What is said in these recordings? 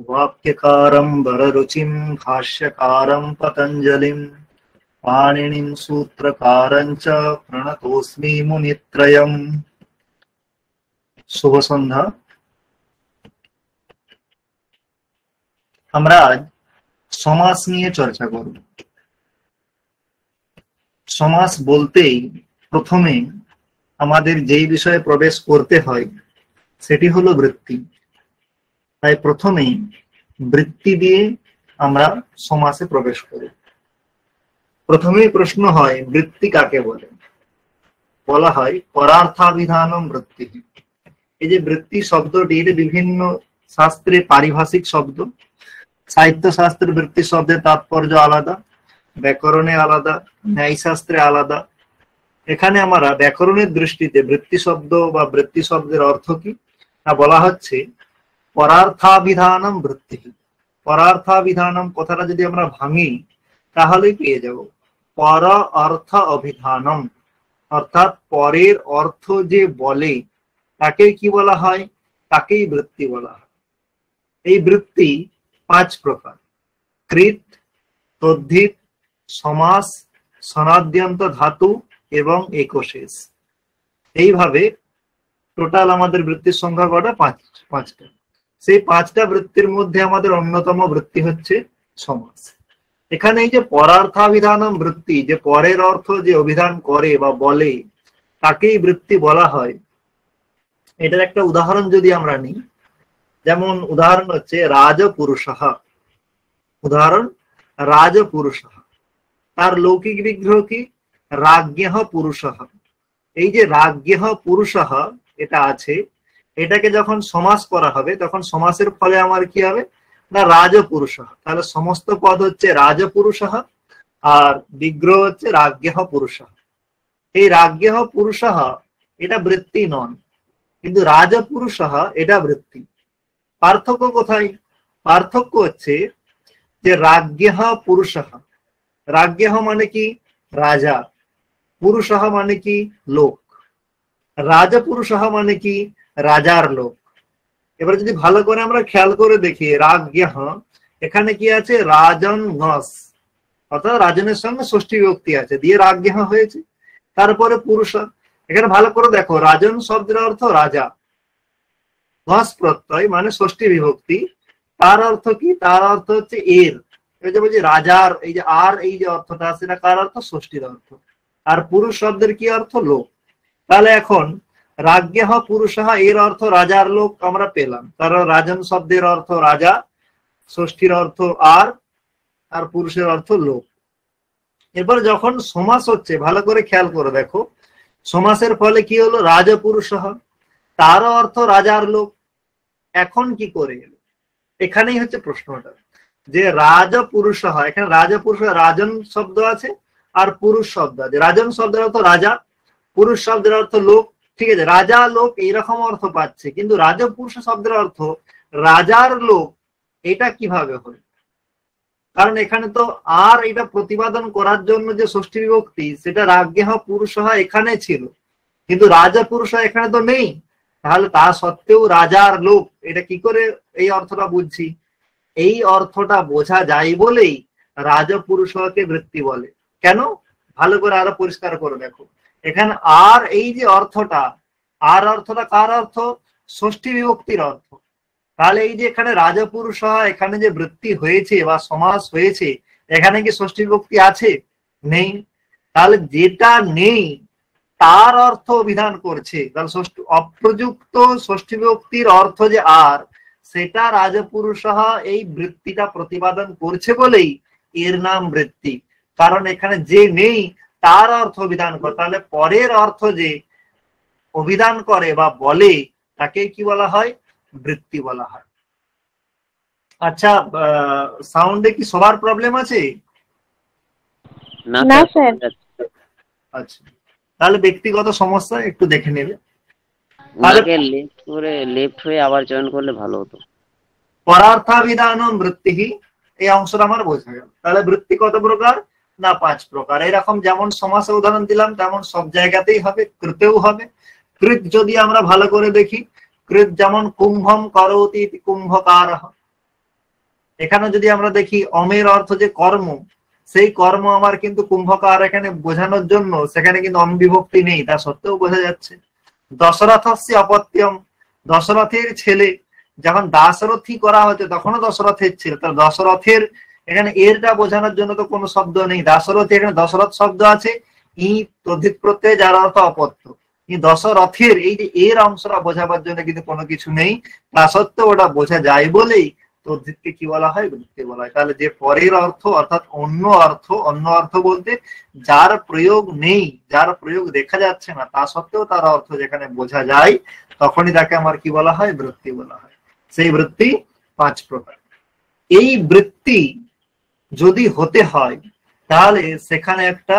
वाक्यकारं वररुचिं भाष्यकारं पतञ्जलिं पाणिनिं सूत्रकारं च प्रणतोऽस्मि मुनित्रयम्। শুভ সন্ধ্যা। আমরা আজ সমাস নিয়ে চর্চা করব। সমাস বলতেই প্রথমে আমাদের যেই বিষয়ে প্রবেশ করতে হয় সেটি হলো বৃত্তি। তাই প্রথমেই বৃত্তি দিয়ে আমরা সমাসে প্রবেশ করি। প্রথমেই প্রশ্ন হয় বৃত্তি কাকে বলে? বলা হয় পরার্থাভিধানম বৃত্তি। এই যে বৃত্তি শব্দটির বিভিন্ন শাস্ত্রে পারিভাষিক শব্দ। সাহিত্য শাস্ত্রের বৃত্তি শব্দের তাৎপর্য আলাদা, ব্যাকরণে আলাদা, ন্যায়শাস্ত্রে আলাদা। এখানে আমরা ব্যাকরণের দৃষ্টিতে বৃত্তি শব্দ বা বৃত্তি শব্দের অর্থ কি তা বলা হচ্ছে পরার্থাভিধানম বৃত্তি। পরার্থাভিধানম কথাটা যদি আমরা ভাঙি তাহলে পেয়ে যাব পর অর্থ অভিধানম, অর্থাৎ পরের অর্থ যে বলে তাকে কি বলা হয়? তাকেই বৃত্তি বলা হয়। এই বৃত্তি 5 প্রকার: কৃত, তদ্ধিত, সমাস, সনাদ্যন্ত ধাতু এবং একশেষ। এইভাবে টোটাল আমাদের বৃত্তির সংখ্যা কটা? 5টা। সেই 5টা বৃত্তির মধ্যে আমাদের অন্যতম বৃত্তি হচ্ছে সমাস। এখানে এই যে পরার্থাভিধানম বৃত্তি, যে পরের অর্থ যে অভিধান করে বা বলে তাকেই বৃত্তি বলা হয়। এটার একটা উদাহরণ যদি আমরা নিই, যেমন উদাহরণ হচ্ছে রাজপুরুষঃ। উদাহরণ রাজপুরুষঃ, তার লৌকিক বিগ্রহ কি? রাজ্ঞঃ পুরুষঃ। এই যে রাজ্ঞঃ পুরুষঃ এটা আছে, এটাকে যখন সমাস করা হবে তখন সমাসের ফলে আমার কি হবে না রাজপুরুষঃ। তাহলে সমস্ত পদ হচ্ছে রাজপুরুষঃ আর বিগ্রহ হচ্ছে রাজ্ঞঃ পুরুষঃ। এই রাজ্ঞঃ পুরুষঃ এটা বৃত্তি নন, কিন্তু রাজপুরুষঃ এটা বৃত্তি। পার্থক্য কোথায়? পার্থক্য হচ্ছে যে রাজ্ঞঃ পুরুষঃ, রাজ্ঞঃ মানে কি? রাজা। পুরুষঃ মানে কি? লোক। রাজপুরুষঃ মানে কি? রাজার লোক। এবার যদি ভালো করে আমরা খেয়াল করে দেখি রাজ্ঞঃ এখানে কি আছে? রাজন ঘস, অর্থাৎ রাজনের সঙ্গে ষষ্ঠী বিভক্তি আছে দিয়ে রাজ্ঞঃ হয়েছে। তারপরে পুরুষ, এখানে ভালো করে দেখো রাজন শব্দের অর্থ রাজা, ঘস প্রত্যয় মানে ষষ্ঠী বিভক্তি। তার অর্থ কি? তার অর্থ হচ্ছে এর। এই যে বলছি রাজার, এই যে আর এই যে অর্থটা আছে না কার অর্থ? ষষ্ঠীর অর্থ। আর পুরুষ শব্দের কি অর্থ? লোক। তাহলে এখন রাজ্ঞঃ পুরুষঃ এর অর্থ রাজার লোক আমরা পেলাম, কারণ রাজন শব্দের অর্থ রাজা, ষষ্ঠীর অর্থ আর, আর পুরুষের অর্থ লোক। এরপর যখন সমাস হচ্ছে ভালো করে খেয়াল করে দেখো, সমাসের ফলে কি হলো? রাজপুরুষঃ, তার অর্থ রাজার লোক। এখন কি করে এলো? এখানেই হচ্ছে প্রশ্নটা যে রাজপুরুষঃ, এখানে রাজপুরুষ রাজন শব্দ আছে আর পুরুষ শব্দ আছে। রাজন শব্দের অর্থ রাজা, পুরুষ শব্দের অর্থ লোক। ঠিক আছে, রাজা লোক এইরকম অর্থ পাচ্ছে, কিন্তু রাজপুরুষ শব্দের অর্থ রাজার লোক। এটা কিভাবে হয়? কারণ এখানে তো আর এটা প্রতিপাদন করার জন্য যে ষষ্ঠী বিভক্তি সেটা রাজ্ঞঃ পুরুষঃ এখানে ছিল, কিন্তু রাজা পুরুষ এখানে তো নেই। তাহলে তা সত্ত্বেও রাজার লোক, এটা কি করে এই অর্থটা বুঝছি? এই অর্থটা বোঝা যায় বলেই রাজপুরুষকে বৃত্তি বলে। কেন? ভালো করে আরো পরিষ্কার করে দেখো, এখানে আর এই যে অর্থটা, আর অর্থটা কার অর্থ? ষষ্ঠী বিভক্তির অর্থ। তাহলে এই যে এখানে রাজপুরুষ এখানে যে বৃত্তি হয়েছে বা সমাস হয়েছে, এখানে কি ষষ্ঠী বিভক্তি আছে? নেই। তাহলে যেটা নেই তার অর্থ অভিধান করছে, তাহলে অপ্রযুক্ত ষষ্ঠী বিভক্তির অর্থ যে আর, সেটা রাজপুরুষ এই বৃত্তিটা প্রতিপাদন করছে বলেই এর নাম বৃত্তি। কারণ এখানে যে নেই তার অর্থ অভিধান করে, তাহলে পরের অর্থ যে অভিধান করে বা বলে তাকে কি বলা হয়? বৃত্তি বলা হয়। আচ্ছা, সাউন্ডে কি সবার প্রবলেম আছে? না স্যার। আচ্ছা, তাহলে ব্যক্তিগত সমস্যা একটু দেখে নেবে। ওনাকে লেফট করে লেফট হয়ে আবার জয়েন করলে ভালো হতো। পরার্থাভিধানম বৃত্তি, এই অংশটা আমার বোঝা গেল। তাহলে বৃত্তি কত প্রকার? না 5 প্রকার। এরকম যেমন সমাসে উদাহরণ দিলাম তেমন সব জায়গাতেই হবে, কৃতেও হবে। কৃত যদি আমরা ভালো করে দেখি, কৃত যেমন কুম্ভম করোতি কুম্ভকারঃ, এখানে যদি আমরা দেখি অমের অর্থ যে কর্ম, সেই কর্ম আমার কিন্তু কুম্ভকার এখানে বোঝানোর জন্য সেখানে কিন্তু অম বিভক্তি নেই, তা সত্ত্বেও বোঝা যাচ্ছে। দশরথস্য অপত্যম, দশরথের ছেলে, যখন দাসরথী করা হচ্ছে তখনও দশরথের ছেলে, তার দশরথের এখানে এরটা বোঝানোর জন্য তো কোনো শব্দ নেই। দাসরথী এখানে দশরথ শব্দ আছে, ই তদ্ধিত প্রত্যয় যার অর্থ অপত্য। দশরথের এই যে এর অংশটা বোঝাবার জন্য কিন্তু কোনো কিছু নেই, তা সত্ত্বেও ওটা বোঝা যায় বলেই তদ্ধিতকে কি বলা হয়, বৃত্তি বলা হয়। তাহলে যে পরের অর্থ অর্থাৎ অন্য অর্থ, অন্য অর্থ বলতে যার প্রয়োগ নেই, যার প্রয়োগ দেখা যাচ্ছে না, তা সত্ত্বেও তার অর্থ যেখানে বোঝা যায় তখনই তাকে আমার কি বলা হয়, বৃত্তি বলা হয়। সেই বৃত্তি 5 প্রকার। এই বৃত্তি যদি হতে হয় তাহলে সেখানে একটা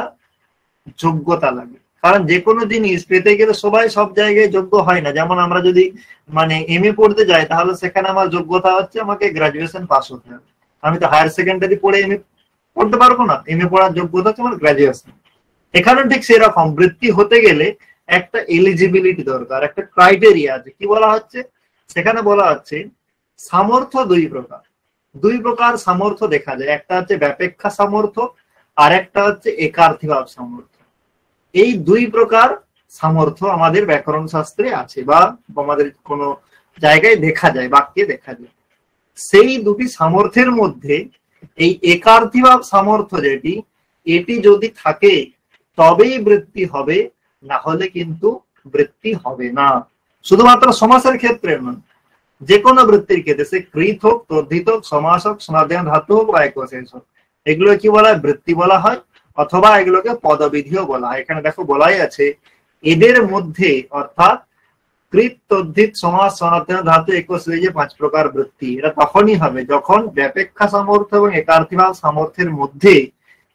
যোগ্যতা লাগে, কারণ যে কোনো জিনিস পেতে গেলে সবাই সব জায়গায় যোগ্য হয় না। যেমন আমরা যদি মানে MA পড়তে যাই তাহলে সেখানে আমার যোগ্যতা হচ্ছে আমাকে গ্রাজুয়েশন পাস হতে হবে। আমি তো হায়ার সেকেন্ডারি পড়ে MA পড়তে পারবো না, MA পড়ার যোগ্যতা হচ্ছে আমার গ্রাজুয়েশন। এখানেও ঠিক সেরকম বৃত্তি হতে গেলে একটা এলিজিবিলিটি দরকার, একটা ক্রাইটেরিয়া আছে। কি বলা হচ্ছে সেখানে, বলা হচ্ছে সামর্থ্য 2 প্রকার। 2 প্রকার সামর্থ্য দেখা যায়, একটা হচ্ছে ব্যাপেক্ষা সামর্থ্য আর একটা হচ্ছে একার্থীভাব সামর্থ্য। এই 2 প্রকার সামর্থ্য আমাদের ব্যাকরণ শাস্ত্রে আছে বা আমাদের কোনো জায়গায় দেখা যায়, বাক্যে দেখা যায়। সেই দুটি সামর্থ্যের মধ্যে এই একার্থীভাব সামর্থ্য যেটি, এটি যদি থাকে তবেই বৃত্তি হবে, না হলে কিন্তু বৃত্তি হবে না। শুধুমাত্র সমাসের ক্ষেত্রে নয়, যে কোনো বৃত্তির ক্ষেত্রে, সে কৃত হোক, তদ্ধিত হোক, সমাস হোক, সমাধ্যায়ন ধাতু হোক বা একশেষ হোক, এগুলো কি বলা হয়, বৃত্তি বলা হয়, অথবা এগুলোকে পদবিধিও বলা হয়। এখানে দেখো বলাই আছে এদের মধ্যে, অর্থাৎ কৃত, তদ্ধিত, সমাস, সমাধ্যায়ন ধাতু, একশেষ, যে 5 প্রকার বৃত্তি, এটা তখনই হবে যখন ব্যাপেক্ষা সামর্থ্য এবং একার্থীভাব সামর্থ্যের মধ্যে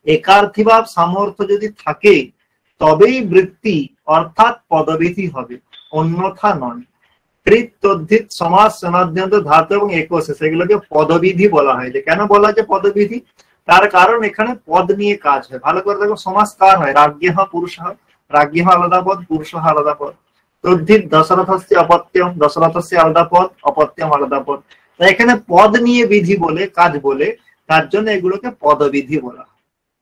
একার্থীভাব সামর্থ্য যদি থাকে তবেই বৃত্তি অর্থাৎ পদবিধি হবে, অন্যথা নয়। কৃত, তদ্ধিত, সমাস, সমাধ্যায়ন ধাতু এবং একশেষ, এগুলোকে পদবিধি বলা হয়। যে কেন বলা হচ্ছে পদবিধি, তার কারণ এখানে পদ নিয়ে কাজ হয়। ভালো করে দেখো, সমাস কার হয়, রাজ্ঞেহ পুরুষঃ, রাজ্ঞেহ আলাদা পদ, পুরুষঃ আলাদা পদ। তদ্ধিত দশরথস্য অপত্যম, দশরথস্য আলাদা পদ, অপত্যম আলাদা পদ। তাই এখানে পদ নিয়ে বিধি বলে, কাজ বলে, তার জন্য এগুলোকে পদবিধি বলা হয়।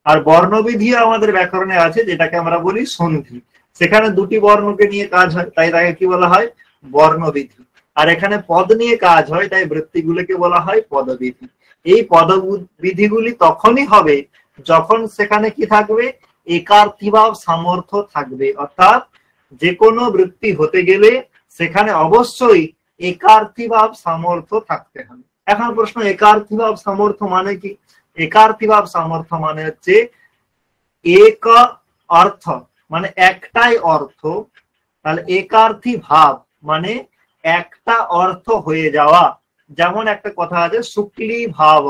আর বর্ণবিধি আমাদের ব্যাকরণে আছে, যেটাকে আমরা বলি সন্ধি। সেখানে 2টি বর্ণকে নিয়ে কাজ হয়, তাই তাকে কি বলা হয়, বর্ণবিধি। আর এখানে পদ নিয়ে কাজ হয়, তাই বৃত্তিগুলোকে বলা হয় পদবিধি। এই পদবিধিগুলি তখনই হবে যখন সেখানে কি থাকবে, একার্থীভাব সামর্থ্য থাকবে। অর্থাৎ যে কোনো বৃত্তি হতে গেলে সেখানে অবশ্যই একার্থীভাব সামর্থ্য থাকতে হবে। এখন প্রশ্ন, একার্থীভাব সামর্থ্য মানে কি? একার্থীভাব সামর্থ্য মানে হচ্ছে এক অর্থ, মানে একটাই অর্থ। তাহলে একার্থী ভাব মানে একটা অর্থ হয়ে যাওয়া। যেমন একটা কথা আছে, শুক্লি ভাব।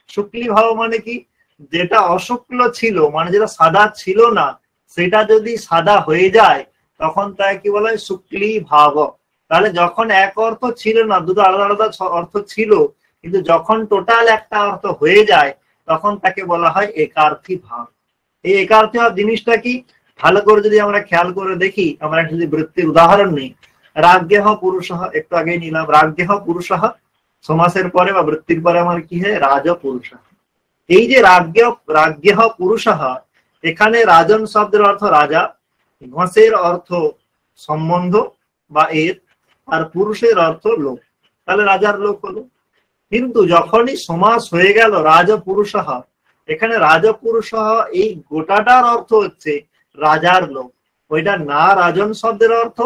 শুক্লি ভাব মানে কি, যেটা অশুক্ল ছিল, মানে যেটা সাদা ছিল না, সেটা যদি সাদা হয়ে যায় তখন তাকে কি বলা হয়, শুক্লি ভাব। তাহলে যখন এক অর্থ ছিল না, দুটো আলাদা আলাদা অর্থ ছিল, কিন্তু যখন টোটাল একটা অর্থ হয়ে যায় তখন তাকে বলা হয় একার্থী ভাব। এই একার্থী ভাব জিনিসটা কি, ভালো করে যদি আমরা খেয়াল করে দেখি, আমরা যদি বৃত্তির উদাহরণ নিই, রাজ্ঞেহ পুরুষঃ, একটু আগে নিলাম, রাজ্ঞেহ পুরুষঃ, সমাসের পরে বা বৃত্তির পরে আমার কি হয়, রাজ পুরুষঃ। এই যে রাজ্ঞেহ পুরুষঃ, এখানে রাজন শব্দের অর্থ রাজা, ঘষের অর্থ সম্বন্ধ বা এর, আর পুরুষের অর্থ লোক। তাহলে রাজার লোক হলো। কিন্তু যখনই সমাস হয়ে গেল রাজপুরুষঃ, এখানে রাজপুরুষঃ এই গোটাটার অর্থ হচ্ছে রাজার লোক। ওইটা না রাজন শব্দের অর্থ,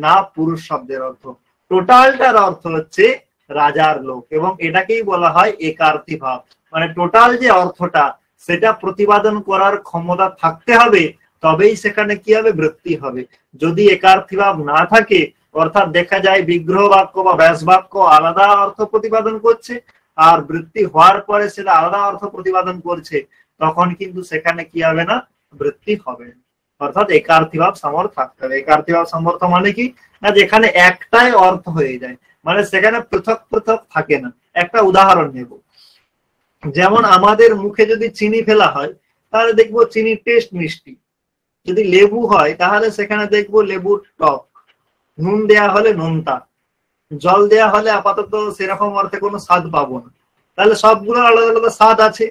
না পুরুষ শব্দের অর্থ, টোটালটার অর্থ হচ্ছে রাজার লোক। এবং এটাকেই বলা হয় একার্থী ভাব। মানে টোটাল যে অর্থটা, সেটা প্রতিপাদন করার ক্ষমতা থাকতে হবে, তবেই সেখানে কি হবে, বৃত্তি হবে। যদি একার্থী ভাব না থাকে, অর্থাৎ দেখা যায় বিগ্রহ বাক্য বা ব্যাস বাক্য আলাদা অর্থ প্রতিপাদন করছে, আর বৃত্তি হওয়ার পরে সেটা আলাদা অর্থ প্রতিপাদন করছে, তখন কিন্তু সেখানে কি হবে না, বৃত্তি হবে। অর্থাৎ একার্থী ভাব সামর্থ্য থাকতে হবে। একার্থী ভাব সামর্থ্য মানে কি, না যেখানে একটাই অর্থ হয়ে যায়, মানে সেখানে পৃথক পৃথক থাকে না। একটা উদাহরণ নেব, যেমন আমাদের মুখে যদি চিনি ফেলা হয় তাহলে দেখবো চিনির টেস্ট মিষ্টি। যদি লেবু হয় তাহলে সেখানে দেখবো লেবুর টক। নুন দেয়া হলে নোনতা, জল দেয়া হলে আপাতত সেরকম অর্থে কোনো স্বাদ পাবো না। তাহলে সবগুলো আলাদা আলাদা স্বাদ আছে।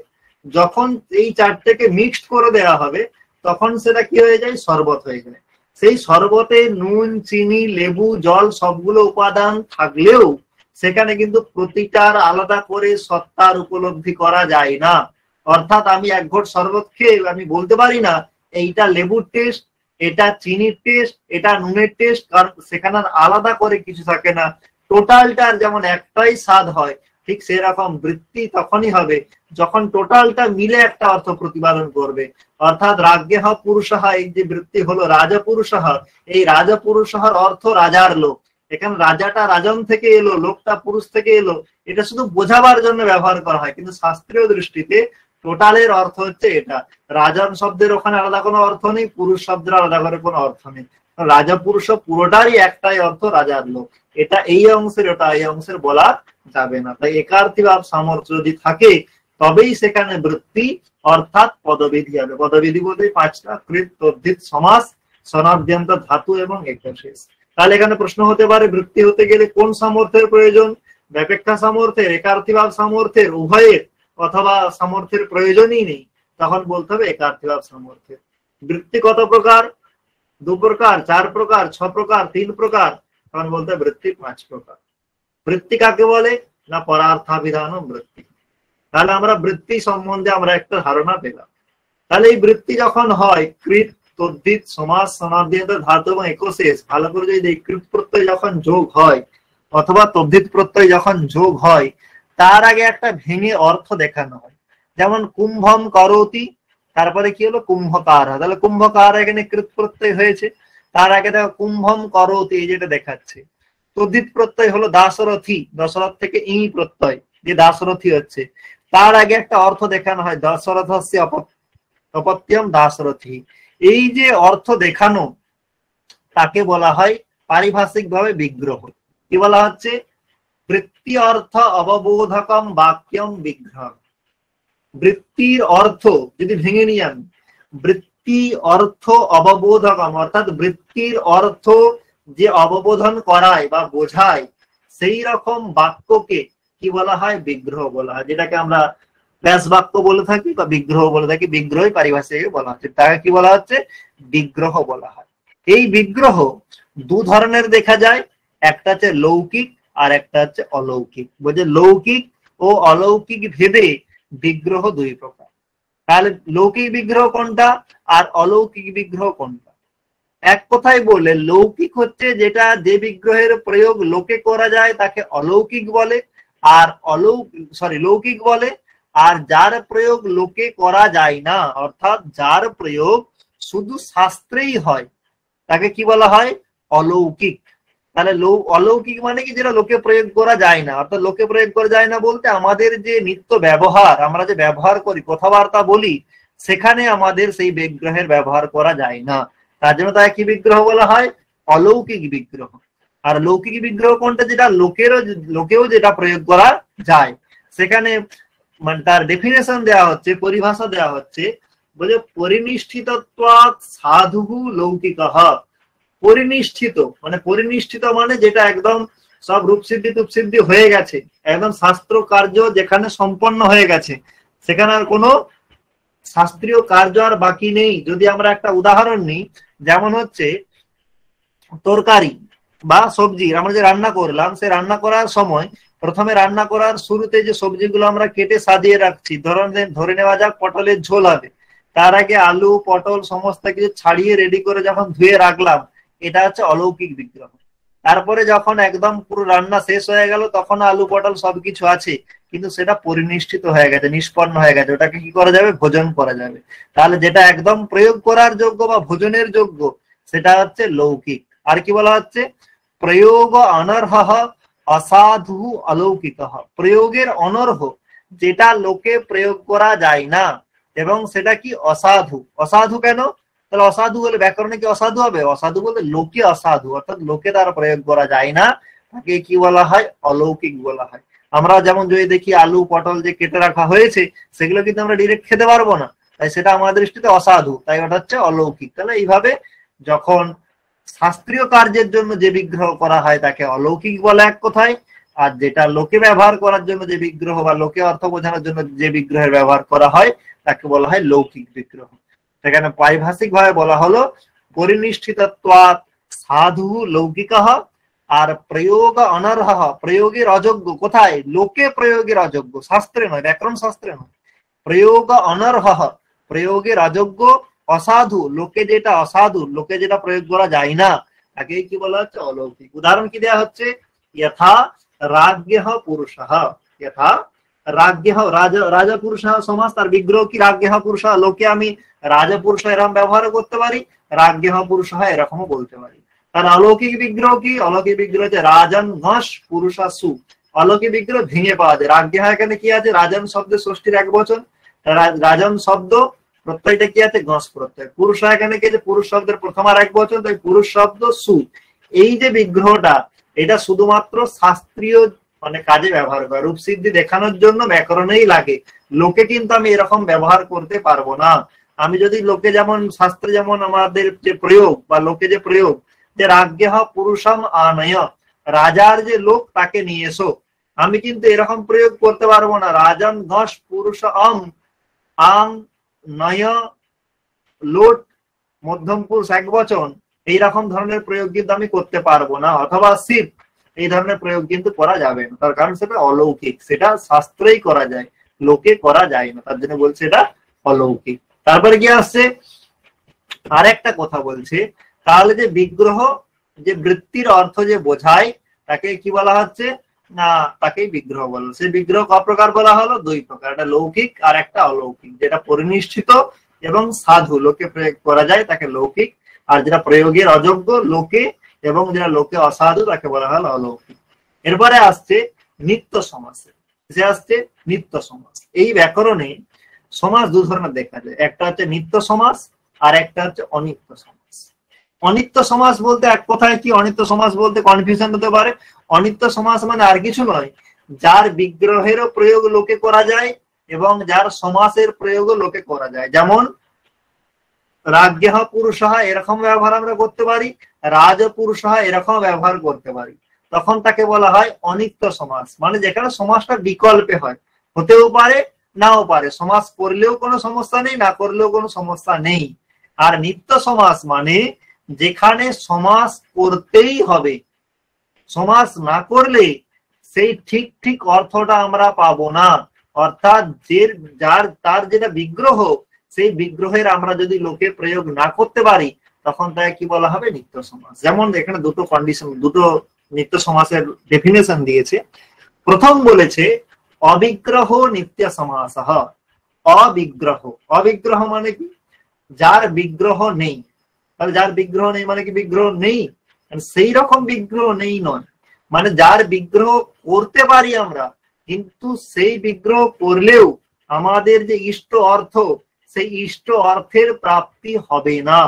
যখন এই চারটেকে মিক্সড করে দেওয়া হবে তখন সেটা কি হয়ে যায়, শরবত হয়ে যায়। সেই শরবতে নুন, চিনি, লেবু, জল সবগুলো উপাদান থাকলেও সেখানে কিন্তু প্রতিটার আলাদা করে সত্তার উপলব্ধি করা যায় না। অর্থাৎ আমি এক ঘট শরবত খেয়ে আমি বলতে পারি না এইটা লেবুর টেস্ট, এটা চিনির টেস্ট, এটা নুনের টেস্ট, কারণ সেখানে আলাদা করে কিছু থাকে না। টোটালটার যেমন একটাই স্বাদ হয়, ঠিক সেরকম বৃত্তি তখনই হবে যখন টোটালটা মিলে একটা অর্থ প্রতিপাদন করবে। অর্থাৎ রাজ্ঞেহ পুরুষঃ, এই যে বৃত্তি হলো রাজপুরুষঃ, এই রাজপুরুষের অর্থ রাজার লোক। এখানে রাজাটা রাজন থেকে এলো, লোকটা পুরুষ থেকে এলো, এটা শুধু বোঝাবার জন্য ব্যবহার করা হয়, কিন্তু শাস্ত্রীয় দৃষ্টিতে টোটালের অর্থ হচ্ছে এটা। রাজন শব্দের ওখানে আলাদা কোনো অর্থ নেই, পুরুষ শব্দের আলাদা করে কোনো অর্থ নেই। রাজা পুরুষ পুরোটারই একটাই অর্থ, রাজার লোক। এটা এই অংশের ওটা এই অংশের বলা যাবে না। তাই একার্থী ভাব সামর্থ্য যদি থাকে তবেই সেখানে বৃত্তি অর্থাৎ পদবিধি হবে। পদবিধি বলতে পাঁচটা, কৃত, তদ্ধিত, সমাস, সনাদ্যন্ত, ধাতু এবং একশেষ। তাহলে এখানে প্রশ্ন হতে পারে বৃত্তি হতে গেলে কোন সামর্থ্যের প্রয়োজন, ব্যাপেক্ষা সামর্থ্যের, একার্থী ভাব সামর্থ্যের, উভয়ের, অথবা সামর্থ্যের প্রয়োজনই নেই, তখন বলতে হবে একার্থী ভাব সামর্থ্যের। বৃত্তি কত প্রকার, 2 প্রকার, 4 প্রকার, 6 প্রকার, 3 প্রকার, তখন বলতে হবে বৃত্তি 5 প্রকার। বৃত্তি কাকে বলে না, পরার্থাভিধান বৃত্তি। তাহলে আমরা বৃত্তি সম্বন্ধে আমরা একটা ধারণা পেলাম। তাহলে এই বৃত্তি যখন হয় কৃত, তদ্ধিত, সমাস, সনাদ্যন্ত, ধাতু এবং একশেষ, ভালো করে যদি কৃত প্রত্যয় যখন যোগ হয় অথবা তদ্ধিত প্রত্যয় যখন যোগ হয় তার আগে একটা ভেঙে অর্থ দেখানো হয়। যেমন কুম্ভম করতি, তারপরে কি হলো কুম্ভকার, তাহলে কুম্ভকার এখানে কৃত প্রত্যয় হয়েছে। তার আগে দেখো কুম্ভম করতি, যেটা দেখাচ্ছে। তদ্ধিত প্রত্যয় হলো দাশরথী, দশরথ থেকে ই প্রত্যয়, যে দাশরথী হচ্ছে। তার আগে একটা অর্থ দেখানো হয় দশরথস্য অপত্যম দাশরথী। এই যে অর্থ দেখানো তাকে বলা হয় পারিভাষিক ভাবে বিগ্রহ। কি বলা হচ্ছে, বৃত্তি অর্থ অববোধকম বাক্যম বিগ্রহ। বৃত্তির অর্থ যদি ভেঙে নিই আমি, বৃত্তি অর্থ অববোধকম, অর্থাৎ বৃত্তির অর্থ যে অববোধন করায় বা বোঝায় সেই রকম বাক্যকে কি বলা হয়, বিগ্রহ বলা হয়। যেটাকে আমরা ব্যাস বাক্য বলে থাকি বা বিগ্রহ বলে থাকি, বিগ্রহই পারিভাষিক বলা হচ্ছে, তাকে কি বলা হচ্ছে, বিগ্রহ বলা হয়। এই বিগ্রহ 2 ধরনের দেখা যায়, একটা হচ্ছে লৌকিক আর একটা হচ্ছে অলৌকিক। বলছে লৌকিক ও অলৌকিক ভেদে বিগ্রহ 2 প্রকার। তাহলে লৌকিক বিগ্রহ কোনটা আর অলৌকিক বিগ্রহ কোনটা? এক কথায় বলে লৌকিক হচ্ছে যেটা যে বিগ্রহের প্রয়োগ লোকে করা যায় তাকে অলৌকিক বলে, আর লৌকিক বলে। আর যার প্রয়োগ লোকে করা যায় না, অর্থাৎ যার প্রয়োগ শুধু শাস্ত্রেই হয়, তাকে কি বলা হয়, অলৌকিক। তাহলে অলৌকিক মানে কি, যেটা লোকে প্রয়োগ করা যায় না। অর্থাৎ লোকে প্রয়োগ করা যায় না বলতে আমাদের যে নিত্য ব্যবহার, আমরা যে ব্যবহার করি, কথাবার্তা বলি, সেখানে আমাদের সেই বিগ্রহের ব্যবহার করা যায় না, তার জন্য তাকে কি বিগ্রহ বলা হয়, অলৌকিক বিগ্রহ। আর লৌকিক বিগ্রহ কোনটা, যেটা লোকেও যেটা প্রয়োগ করা যায়। সেখানে মানে তার ডেফিনেশন দেওয়া হচ্ছে, পরিভাষা দেওয়া হচ্ছে, বলে পরিনিষ্ঠিতত্বাৎ সাধুহু লৌকিকঃ। পরিনিষ্ঠিত মানে যেটা একদম সব রূপসিদ্ধি টুপসিদ্ধি হয়ে গেছে, একদম শাস্ত্র কার্য যেখানে সম্পন্ন হয়ে গেছে, সেখানে আর কোনো শাস্ত্রীয় কার্য আর বাকি নেই। যদি আমরা একটা উদাহরণ নিই, যেমন হচ্ছে তরকারি বা সবজি আমরা যে রান্না করলাম, সে রান্না করার সময় প্রথমে রান্না করার শুরুতে যে সবজিগুলো আমরা কেটে সাজিয়ে রাখছি, ধরে নেওয়া যাক পটলের ঝোল হবে, তার আগে আলু পটল সমস্ত কিছু ছাড়িয়ে রেডি করে যখন ধুয়ে রাখলাম, এটা হচ্ছে অলৌকিক বিগ্রহ। তারপরে যখন একদম পুরো রান্না শেষ হয়ে গেল তখন আলু পটল সবকিছু আছে, কিন্তু সেটা পরিনিষ্ঠিত হয়ে গেছে, নিষ্পন্ন হয়ে গেছে, ওটাকে কি করা যাবে, ভোজন করা যাবে। তাহলে যেটা একদম প্রয়োগ করার যোগ্য বা ভোজনের যোগ্য সেটা হচ্ছে লৌকিক। আর কি বলা হচ্ছে, প্রয়োগ অনর্হ অসাধু অলৌকিক। প্রয়োগের অনর্হ, যেটা লোকে প্রয়োগ করা যায় না এবং সেটা কি অসাধু। অসাধু কেন, তাহলে অসাধু বলে ব্যাকরণে কি অসাধু হবে, অসাধু বলতে লোকে অসাধু, অর্থাৎ লোকে তার প্রয়োগ করা যায় না, তাকে কি বলা হয়, অলৌকিক বলা হয়। আমরা যেমন যদি দেখি আলু পটল যে কেটে রাখা হয়েছে, সেগুলো কিন্তু আমরা ডিরেক্ট খেতে পারবো না, তাই সেটা আমাদের দৃষ্টিতে অসাধু, তাই ওটা হচ্ছে অলৌকিক। তাহলে এইভাবে যখন শাস্ত্রীয় কার্যের জন্য যে বিগ্রহ করা হয় তাকে অলৌকিক বলে এক কথায়, আর যেটা লোকে ব্যবহার করার জন্য যে বিগ্রহ বা লোকে অর্থ বোঝানোর জন্য যে বিগ্রহের ব্যবহার করা হয় তাকে বলা হয় লৌকিক বিগ্রহ। সেখানে পারিভাষিক ভাবে বলা হলো পরিনিষ্ঠিতত্বাৎ সাধু লৌকিকঃ, আর প্রয়োগ অনর্হ, প্রয়োগের অযোগ্য। কোথায়? লোকে প্রয়োগের অযোগ্য, শাস্ত্রে নয়, ব্যাকরণ শাস্ত্রে নয়। প্রয়োগ অনর্হ, প্রয়োগের অযোগ্য। অসাধু, লোকে যেটা অসাধু, লোকে যেটা প্রয়োগ করা যায় না, তাকে কি বলা হচ্ছে? অলৌকিক। উদাহরণ কি দেওয়া হচ্ছে? যথা রাজ্ঞঃ পুরুষঃ, যথা রাজ্ঞঃ, রাজা পুরুষঃ সমাস, তার বিগ্রহ কি? রাজ্ঞঃ পুরুষঃ। লোকে আমি রাজা পুরুষ এরকম ব্যবহার করতে পারি, রাজ্ঞঃ পুরুষঃ এরকমও বলতে পারি। তার অলৌকিক বিগ্রহ কি? অলৌকিক বিগ্রহ হচ্ছে রাজন ঘষ পুরুষা সু। অলৌকিক বিগ্রহ ভেঙে পাওয়া যায়। রাজ্ঞঃ এখানে কি আছে? রাজন শব্দের ষষ্ঠীর এক বচন, রাজন শব্দ প্রত্যয়টা কি আছে? ঘষ প্রত্যয়। পুরুষ এখানে কি আছে? পুরুষ শব্দের প্রথম আর এক বচন, তাই পুরুষ শব্দ সু। এই যে বিগ্রহটা, এটা শুধুমাত্র শাস্ত্রীয় মানে কাজে ব্যবহার করে, রূপসিদ্ধি দেখানোর জন্য ব্যাকরণেই লাগে। লোকে কিন্তু আমি এরকম ব্যবহার করতে পারবো না। আমি যদি লোকে যেমন শাস্ত্রে যেমন আমাদের যে প্রয়োগ বা লোকে যে প্রয়োগ, যে রাজ্ঞঃ পুরুষম আনয়, রাজার যে লোক তাকে নিয়ে এসো, আমি কিন্তু এরকম প্রয়োগ করতে পারবো না। রাজন ঘষ পুরুষ আং নয় লোট মধ্যম পুরুষ এক বচন, এইরকম ধরনের প্রয়োগ কিন্তু আমি করতে পারবো না। অথবা শিব, এই ধরনের প্রয়োগ কিন্তু করা যাবে না, তার কারণ সেটা অলৌকিক, সেটা শাস্ত্রেই করা যায়, লোকে করা যায় না, তার জন্য বলছে এটা অলৌকিক। তারপরে কি আসছে? আরেকটা কথা বলছে, তাহলে যে বিগ্রহ যে বৃত্তির অর্থ যে বোঝায় তাকে কি বলা হচ্ছে? না, তাকেই বিগ্রহ বলা। সেই বিগ্রহ ক প্রকার বলা হলো? দুই প্রকার, একটা লৌকিক আর একটা অলৌকিক। যেটা পরিনিষ্ঠিত এবং সাধু লোকে প্রয়োগ করা যায় তাকে লৌকিক, আর যেটা প্রয়োগের অযোগ্য লোকে এবং যেটা লোকে অসাধু তাকে বলা হলো অলৌকিক। এরপরে আসছে নিত্য সমাস। আসছে নিত্য সমাস। এই ব্যাকরণে সমাস দু ধরনের দেখা যায়, একটা হচ্ছে নিত্য সমাস আর একটা হচ্ছে অনিত্য সমাস। অনিত্য সমাস বলতে এক কথায় কি? অনিত্য সমাস বলতে কনফিউশন হতে পারে। অনিত্য সমাস মানে আর কিছু নয়, যার বিগ্রহেরও প্রয়োগ লোকে করা যায় এবং যার সমাসের প্রয়োগও লোকে করা যায়। যেমন রাজ্ঞঃ পুরুষঃ এরকম ব্যবহার আমরা করতে পারি, রাজ পুরুষঃ এরকম ব্যবহার করতে পারি। তখন তাকে বলা হয় অনিত্য সমাস, মানে যেখানে সমাসটা বিকল্পে হয়, হতেও পারে নাও পারে, সমাস করলেও কোনো সমস্যা নেই, না করলেও কোনো সমস্যা নেই। আর নিত্য সমাস মানে যেখানে সমাস করতেই হবে, সমাস না করলে সেই ঠিক ঠিক অর্থটা আমরা পাবো না। অর্থাৎ তার যেটা বিগ্রহ, সেই বিগ্রহের আমরা যদি লোকে প্রয়োগ না করতে পারি তখন তাকে কি বলা হবে? নিত্য সমাস। যেমন এখানে দুটো কন্ডিশন, দুটো নিত্য সমাসের ডেফিনেশন দিয়েছে। প্রথম বলেছে অবিগ্রহ নিত্য সমাস। অবিগ্রহ, অবিগ্রহ মানে কি? যার বিগ্রহ নেই। তাহলে যার বিগ্রহ নেই মানে কি? বিগ্রহ নেই, সেই রকম বিগ্রহ নেই নয়, মানে যার বিগ্রহ করতে পারি আমরা, কিন্তু সেই বিগ্রহ করলেও আমাদের যে ইষ্ট অর্থ, সেই ইষ্ট অর্থের প্রাপ্তি হবে না,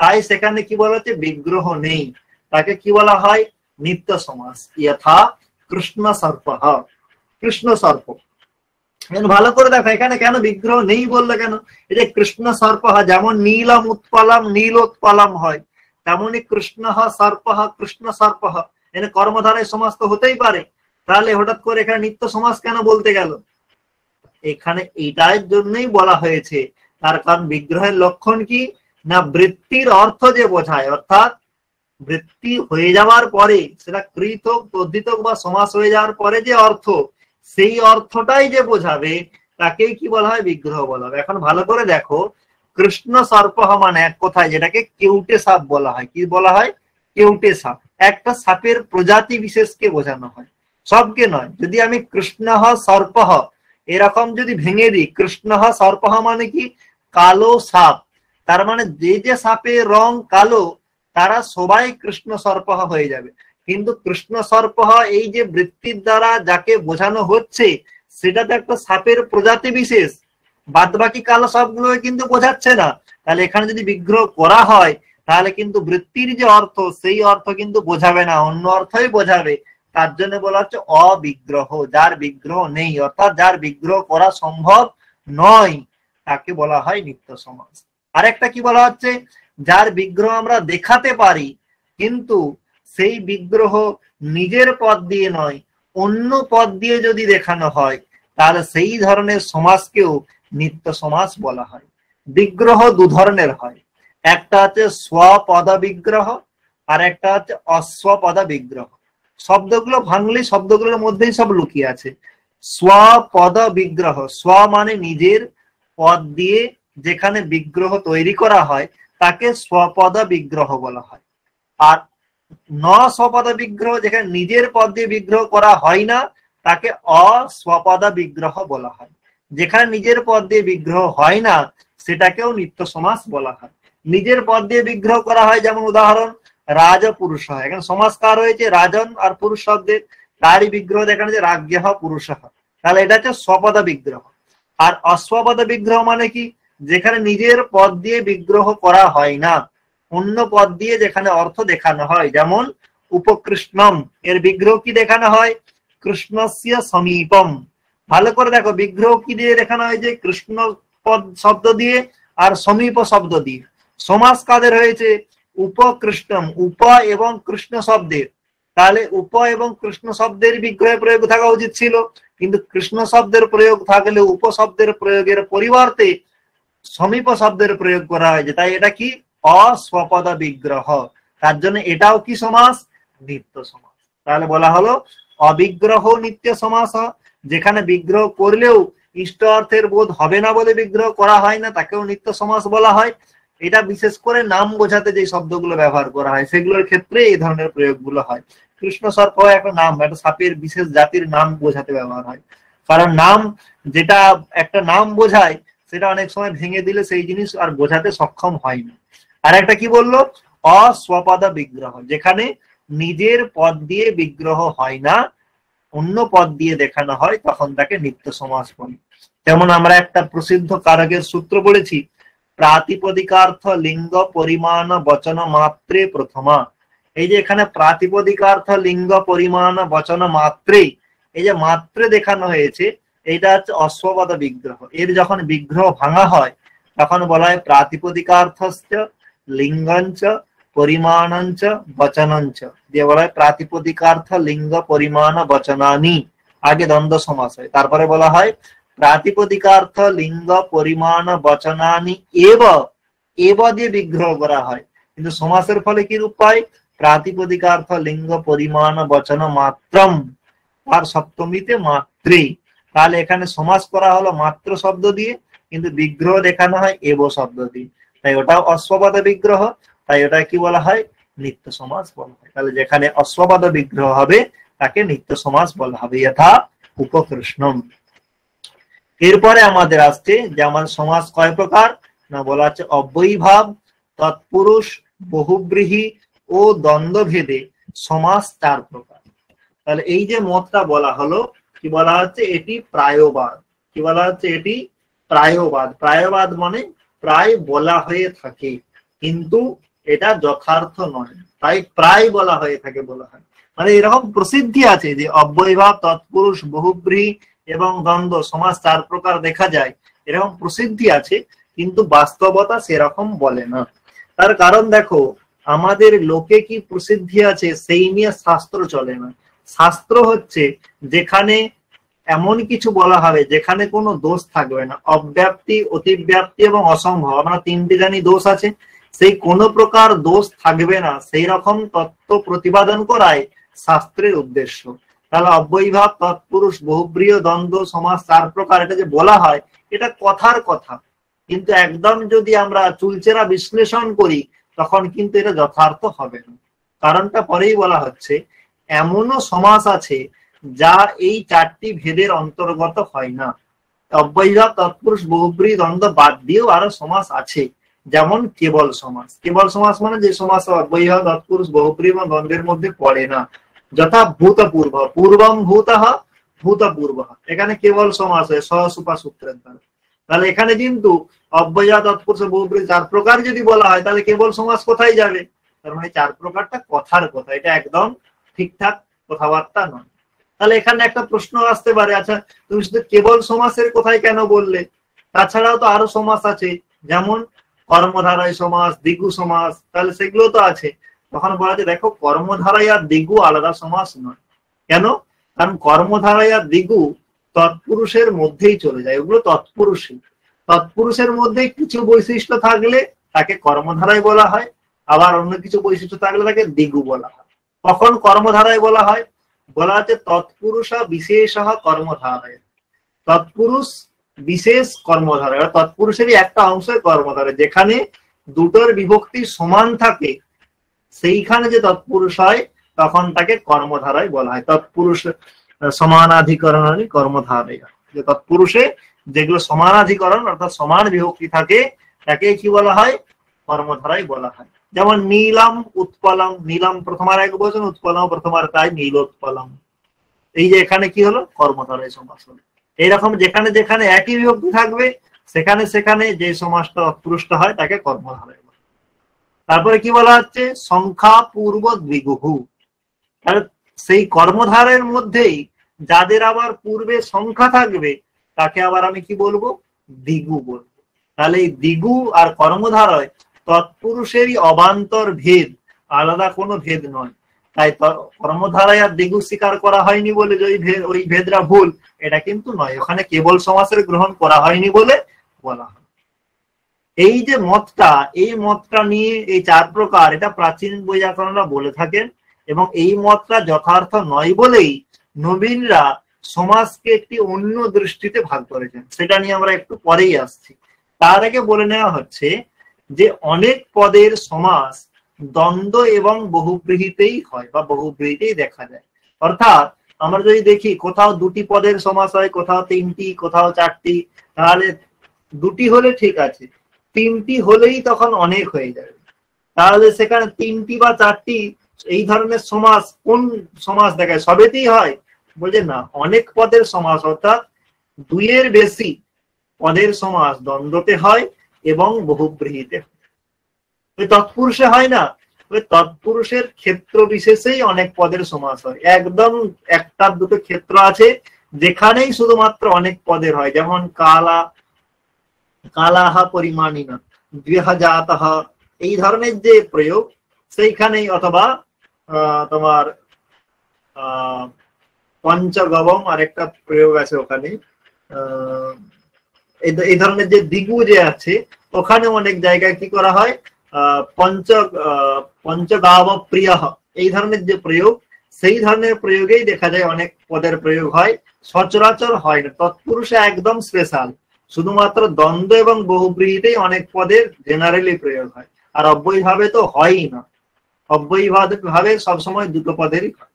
তাই সেখানে কি বলা হচ্ছে? বিগ্রহ নেই, তাকে কি বলা হয়? নিত্য সমাস। যথা কৃষ্ণ সর্প, কৃষ্ণ সর্প। ভালো করে দেখো এখানে কেন বিগ্রহ নেই বললো কেন? এই যে কৃষ্ণ সর্প, যেমন নীলম উৎপলম নীলোৎপলম হয়, তেমনি কৃষ্ণ সর্প কৃষ্ণ সর্প, এখানে কর্মধারায় সমাস তো হতেই পারে, তাহলে হঠাৎ করে এখানে নিত্য সমাস কেন বলতে গেল? এখানে এইটার জন্যই বলা হয়েছে, তার কারণ বিগ্রহের লক্ষণ কি না? বৃত্তির অর্থ যে বোঝায়, অর্থাৎ বৃত্তি হয়ে যাওয়ার পরে সেটা কৃত হোক, তদ্ধিত হোক বা সমাস হয়ে যাওয়ার পরে যে অর্থ, সেই অর্থটাই যে বোঝাবে তাকেই কি বলা হয়? বিগ্রহ বলা হবে। এখন ভালো করে দেখো, কৃষ্ণ সর্প মানে এক কথায় যেটাকে কেউটে সাপ বলা হয়। কি বলা হয়? কেউটে সাপ। একটা সাপের প্রজাতি বিশেষকে বোঝানো হয়, সবকে নয়। যদি আমি কৃষ্ণ সর্প এরকম যদি ভেঙে দিই, কৃষ্ণ সর্প মানে কি? কালো সাপ, তার মানে যে যে সাপের রং কালো তারা সবাই কৃষ্ণ সর্প হয়ে যাবে। কিন্তু কৃষ্ণ সর্প এই যে বৃত্তির দ্বারা যাকে বোঝানো হচ্ছে সেটা তো একটা সাপের প্রজাতি বিশেষ, বাদ বাকি কালো সাপগুলো কিন্তু বোঝাচ্ছে না। তাহলে এখানে যদি বিগ্রহ করা হয় তাহলে কিন্তু বৃত্তির যে অর্থ সেই অর্থ কিন্তু বোঝাবে না, অন্য অর্থই বোঝাবে। তার জন্য বলা হচ্ছে অবিগ্রহ, যার বিগ্রহ নেই, অর্থাৎ যার বিগ্রহ করা সম্ভব নয় তাকে বলা হয় নিত্য সমাস। আরেকটা কি বলা হচ্ছে? যার বিগ্রহ আমরা দেখাতে পারি কিন্তু সেই বিগ্রহ নিজের পদ দিয়ে নয়, অন্য পদ দিয়ে যদি দেখানো হয় তাহলে সেই ধরনের সমাসকেও নিত্য সমাস বলা হয়। বিগ্রহ দু ধরনের হয়, একটা হচ্ছে স্বপদ বিগ্রহ আর একটা হচ্ছে অস্বপদ বিগ্রহ। শব্দগুলো ভাঙলে শব্দগুলোর মধ্যেই সব লুকিয়ে আছে। স্বপদ বিগ্রহ, স্ব মানে নিজের, পদ দিয়ে যেখানে বিগ্রহ তৈরি করা হয় তাকে স্বপদ বিগ্রহ বলা হয়। আর ন স্বপদ বিগ্রহ, যেখানে নিজের পদ দিয়ে বিগ্রহ করা হয় না তাকে অস্বপদ বিগ্রহ বলা হয়। যেখানে নিজের পদ দিয়ে বিগ্রহ হয় না সেটাকেও নিত্য সমাস বলা হয়। নিজের পদ দিয়ে বিগ্রহ করা হয়, যেমন উদাহরণ রাজপুরুষ, এখানে সমাসকার হয়েছে রাজন আর পুরুষ শব্দের, তারই বিগ্রহ দেখানো যে রাজ্ঞ পুরুষ, তাহলে এটা হচ্ছে স্বপদ বিগ্রহ। আর অস্বপদ বিগ্রহ মানে কি, যেখানে নিজের পদ দিয়ে বিগ্রহ করা হয় না, অন্য পদ দিয়ে যেখানে অর্থ দেখানো হয়, যেমন উপকৃষ্ণম, এর বিগ্রহ কি দেখানো হয়, কৃষ্ণস্য সমীপম। ভালো করে দেখো বিগ্রহ কি দিয়ে দেখানো হয়, যে কৃষ্ণ পদ শব্দ দিয়ে আর সমীপ শব্দ দিয়ে। সমাস কাদের হয়েছে, উপকৃষ্ণম, উপ এবং কৃষ্ণ শব্দের, তাহলে উপ এবং কৃষ্ণ শব্দের বিগ্রহে প্রয়োগ থাকা উচিত ছিল, কিন্তু কৃষ্ণ শব্দের প্রয়োগ থাকলে উপশব্দের প্রয়োগের পরিবর্তে সমীপ শব্দের প্রয়োগ করা হয়েছে, তাই এটা কি অস্বপদ বিগ্রহ। তার জন্য এটাও কি সমাস, নিত্য সমাস। তাহলে বলা হলো অবিগ্রহ নিত্য সমাস, যেখানে বিগ্রহ করলেও ইষ্ট অর্থের বোধ হবে না বলে বিগ্রহ করা হয় না তাকেও নিত্য সমাস বলা হয়। এটা বিশেষ করে নাম বোঝাতে যে শব্দগুলো ব্যবহার করা হয় সেগুলোর ক্ষেত্রে এই ধরনের প্রয়োগগুলো হয়। কৃষ্ণ সর্প একটা নাম, একটা সাপের বিশেষ জাতির নাম বোঝাতে ব্যবহার হয়, কারণ নাম যেটা একটা নাম বোঝায় সেটা অনেক সময় ভেঙে দিলে সেই জিনিস আর বোঝাতে সক্ষম হয় না। আর একটা কি বললো, অস্বপদ বিগ্রহ, যেখানে নিজের পদ দিয়ে বিগ্রহ হয় না, অন্য পদ দিয়ে দেখানো হয়, তখন তাকে নিত্য সমাস বলে। যেমন আমরা একটা প্রসিদ্ধ কারকের সূত্র পড়েছি, প্রাতিপদিকার্থ লিঙ্গ পরিমাণ বচন মাত্রে প্রথমা। এই যে এখানে প্রাতিপদিকার্থ লিঙ্গ পরিমাণ বচন মাত্রে, এই যে মাত্রে দেখানো হয়েছে, এটা হচ্ছে অস্বপদ বিগ্রহ। এর যখন বিগ্রহ ভাঙা হয় তখন বলা হয় প্রাতিপদিকার্থস্য লিঙ্গঞ্চ পরিমাণঞ্চ বচনঞ্চ, দিয়ে বলা হয় প্রাতিপদিকার্থ লিঙ্গ পরিমাণ বচনানি, আগে দ্বন্দ্ব সমাস হয়, তারপরে বলা হয় প্রাতিপদিকার্থ লিঙ্গ পরিমাণ বচনানি এব, এব দিয়ে বিগ্রহ করা হয়, কিন্তু সমাসের ফলে কি রূপ পায়, প্রাতিপদিকার্থ লিঙ্গ পরিমাণ বচন মাত্রম, তার সপ্তমীতে মাত্রে। তাহলে এখানে সমাস করা হলো মাত্র শব্দ দিয়ে, কিন্তু বিগ্রহ দেখানো হয় এব শব্দ দিয়ে, তাই ওটাও অস্বপদ বিগ্রহ, তাই ওটা কি বলা হয়, নিত্য সমাস বলা হয়। তাহলে যেখানে অস্বপদ বিগ্রহ হবে তাকে নিত্য সমাস বলা হবে, যথা উপকৃষ্ণম। এরপরে আমাদের আসছে যে আমার সমাস কয় প্রকার না, বলা হচ্ছে অব্যয়ীভাব, তৎপুরুষ, বহুব্রীহি ও দ্বন্দ্ব ভেদে সমাস 4 প্রকার। তাহলে এই যে মতটা বলা হলো, কি বলা হচ্ছে, এটি প্রায়বাদ। কি বলা হচ্ছে, এটি প্রায়বাদ। প্রায়বাদ মানে প্রায় বলা হয়ে থাকে কিন্তু এটা যথার্থ নয়, তাই প্রায় বলা হয়ে থাকে বলা হয়। মানে এরকম প্রসিদ্ধি আছে যে অব্যয়ীভাব, তৎপুরুষ, বহুব্রীহি এবং দ্বন্দ্ব সমাস 4 প্রকার দেখা যায়, এরকম প্রসিদ্ধি আছে, কিন্তু বাস্তবতা সেরকম বলে না। তার কারণ দেখো, আমাদের লোকে কি প্রসিদ্ধি আছে সেই নিয়ে শাস্ত্র চলে না। শাস্ত্র হচ্ছে যেখানে এমন কিছু বলা হবে যেখানে কোনো দোষ থাকবে না, অব্যাপ্তি, অতিব্যাপ্তি এবং অসম্ভব, আমরা 3টি জানি দোষ আছে, সেই কোনো প্রকার দোষ থাকবে না সেই রকম তত্ত্ব প্রতিপাদন করাই শাস্ত্রের উদ্দেশ্য। তাহলে অব্যয়ীভাব, তৎপুরুষ, বহুব্রীহি, দ্বন্দ্ব সমাস 4 প্রকার, এটা যে বলা হয় এটা কথার কথা, কিন্তু একদম যদি আমরা চুলচেরা বিশ্লেষণ করি তখন কিন্তু এটা যথার্থ হবে না। কারণটা পরেই বলা হচ্ছে, এমনও সমাস আছে যা এই 4টি ভেদের অন্তর্গত হয় না। অব্যয়ীভাব, তৎপুরুষ, বহুব্রীহি, দ্বন্দ্ব বাদ দিয়েও আরো সমাস আছে, যেমন কেবল সমাস। কেবল সমাস মানে যে সমাস অব্যয়ীভাব, তৎপুরুষ, বহুব্রীহি এবং দ্বন্দ্বের মধ্যে পড়ে না, যথা ভূতপূর্ব, পূর্বম ভূতঃ ভূতপূর্বঃ, এখানে কেবল সমাস হয় সহসুপা সূত্রের দ্বারা। তাহলে এখানে কিন্তু অব্যয়ীভাব, তৎপুরুষ, বহুব্রীহি 4 প্রকার যদি বলা হয় তাহলে কেবল সমাস কোথায় যাবে, তার মানে 4 প্রকারটা কথার কথা, এটা একদম ঠিকঠাক কথাবার্তা নয়। তাহলে এখানে একটা প্রশ্ন আসতে পারে, আচ্ছা তুমি শুধু কেবল সমাসের কোথায় কেন বললে, তাছাড়াও তো আরো সমাস আছে, যেমন কর্মধারায় সমাস, দ্বিগু সমাস, তাহলে সেগুলো তো আছে। তখন বলা যায় দেখো, কর্মধারায় আর দ্বিগু আলাদা সমাস নয়। কেন কারণ কর্মধারায় আর দিগু তৎপুরুষের মধ্যেই চলে যায়, ওগুলো তৎপুরুষই। তৎপুরুষের মধ্যে কিছু বৈশিষ্ট্য থাকলে তাকে কর্মধারায় বলা হয়, আবার অন্য কিছু বৈশিষ্ট্য থাকলে তাকে দিগু বলা হয়। কখন কর্মধারায় বলা হয়? বলা হচ্ছে তৎপুরুষ বিশেষ কর্মধারায়, তৎপুরুষ বিশেষ কর্মধারায়, তৎপুরুষেরই একটা অংশ কর্মধারায়। যেখানে দুটোর বিভক্তি সমান থাকে সেইখানে যে তৎপুরুষ হয় তখন তাকে কর্মধারায় বলা হয়। তৎপুরুষ সমানাধিকরণ কর্মধারায়, যে তৎপুরুষে যেগুলো সমানাধিকরণ অর্থাৎ সমান বিভক্তি থাকে তাকে কি বলা হয়? কর্মধারায় বলা হয়। যেমন নীলম উৎপলম, নীলম প্রথমার এক বচন, উৎপলম প্রথমার তাই নীলোৎপলম। এই যে এখানে কি হলো? কর্মধারায় সমাস হলো। এইরকম যেখানে যেখানে একই বিভক্তি থাকবে সেখানে সেখানে যে সমাসটা তৎপুরুষটা হয় তাকে কর্মধারায় বলা হয়। তারপরে কি বলা হচ্ছে? সংখ্যা পূর্ব দ্বিগুহু, সেই কর্মধারের মধ্যেই যাদের আবার পূর্বে সংখ্যা থাকবে তাকে আবার আমি কি বলবো? দিগু বলবো। তাহলে এই দিগু আর কর্মধারয় তৎপুরুষেরই অবান্তর ভেদ, আলাদা কোনো ভেদ নয়। তাই কর্মধারায় আর দিগু স্বীকার করা হয়নি বলে যে ওই ভেদরা ভুল, এটা কিন্তু নয়। ওখানে কেবল সমাসের গ্রহণ করা হয়নি বলে বলা হয়। এই যে মতটা, এই মতটা নিয়ে এই চার প্রকার, এটা প্রাচীন বৈযাকরণরা বলে থাকেন, এবং এই মতটা যথার্থ নয় বলেই নবীনরা সমাজকে একটি অন্য দৃষ্টিতে ভাগ করেছেন। সেটা নিয়ে আমরা একটু পরেই আসছি। তার আগে বলে নেওয়া হচ্ছে যে অনেক পদের সমাস দ্বন্দ্ব এবং বহুব্রীহিতেই হয় বা বহুব্রীহিতেই দেখা যায়। অর্থাৎ আমরা যদি দেখি কোথাও দুটি পদের সমাস হয়, কোথাও তিনটি, কোথাও চারটি, তাহলে দুটি হলে ঠিক আছে, তিনটি হলেই তখন অনেক হয়ে যাবে। তাহলে সেখানে তিনটি বা চারটি এই ধরনের সমাস কোন সমাস দেখায়? সবেতেই হয়? বলছে না, অনেক পদের সমাস অর্থাৎ দুইয়ের বেশি পদের সমাস দ্বন্দ্বতে হয় এবং বহুব্রীহিতে হয়। তৎপুরুষে হয় না, তৎপুরুষের ক্ষেত্র বিশেষেই অনেক পদের সমাস হয়। একদম একটা দুটো ক্ষেত্র আছে যেখানেই শুধুমাত্র অনেক পদের হয়, যেমন কালা, কালাহা পরিমাণিনা, গৃহজাতঃ, এই ধরনের যে প্রয়োগ সেইখানেই, অথবা তোমার পঞ্চগবম আরেকটা প্রয়োগ আছে ওখানে, এই ধরনের যে দিগু যে আছে ওখানে অনেক জায়গায় কি করা হয়? পঞ্চগাব প্রিয়, এই ধরনের যে প্রয়োগ, সেই ধরনের প্রয়োগেই দেখা যায় অনেক পদের প্রয়োগ হয়, সচরাচর হয় না। তৎপুরুষে একদম স্পেশাল, শুধুমাত্র দ্বন্দ্ব এবং বহুব্রীহিতেই অনেক পদের জেনারেলি প্রয়োগ হয়, আর অব্যয়ী ভাবে তো হয়ই না। অব্যয়ী ভাবে সবসময় দুটো পদেরই হয়।